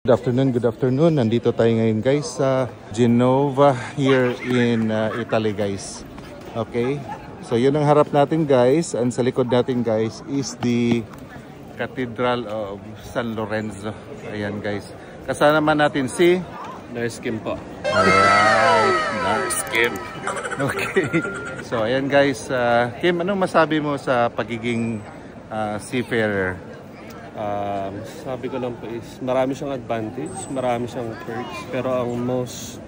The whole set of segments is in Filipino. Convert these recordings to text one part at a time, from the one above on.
Good afternoon. Nandito tayo ngayon guys sa Genova here in Italy guys. Okay. So yun ang harap natin guys. And sa likod natin guys is the Cathedral of San Lorenzo. Ayan guys. Kasama natin si Nurse Kim po. Alright. Nurse Kim. Okay. So ayan guys. Kim, anong masabi mo sa pagiging seafarer? Sabi ko lang po is marami siyang advantage, marami siyang perks, pero ang most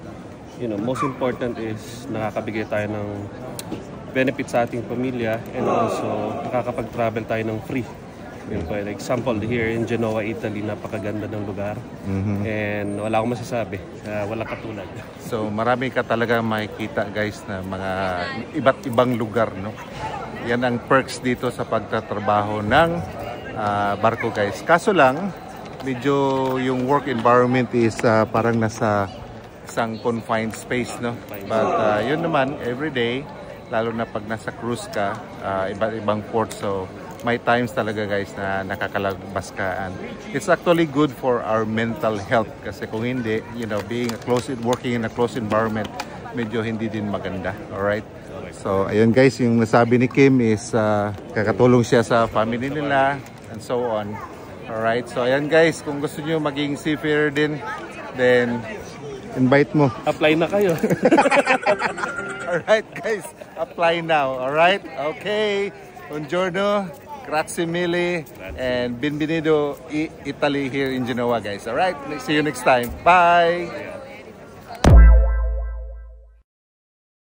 important is nakakabigay tayo ng benefit sa ating pamilya and also nakakapag-travel tayo ng free. Yun po, example here in Genoa, Italy, napakaganda ng lugar and wala akong masasabi, wala katulad. So marami ka talaga makikita guys na mga iba't ibang lugar, no? Yan ang perks dito sa pagtatrabaho ng barko guys. Kaso lang, medyo yung work environment is parang nasa isang confined space, no? But yun naman, everyday, lalo na pag nasa cruise ka, iba't ibang port, so may times talaga guys na nakakalabas ka. And it's actually good for our mental health kasi kung hindi, working in a closed environment, medyo hindi din maganda. Alright? So ayun guys, yung nasabi ni Kim is kakatulong siya sa family nila and so on. Alright, so ayan guys, kung gusto nyo maging seafarer din, then invite mo. Apply na kayo. Alright guys, apply now. Alright, okay. Buongiorno, grazie mille, and benvenuto Italy here in Genoa guys. Alright, see you next time. Bye!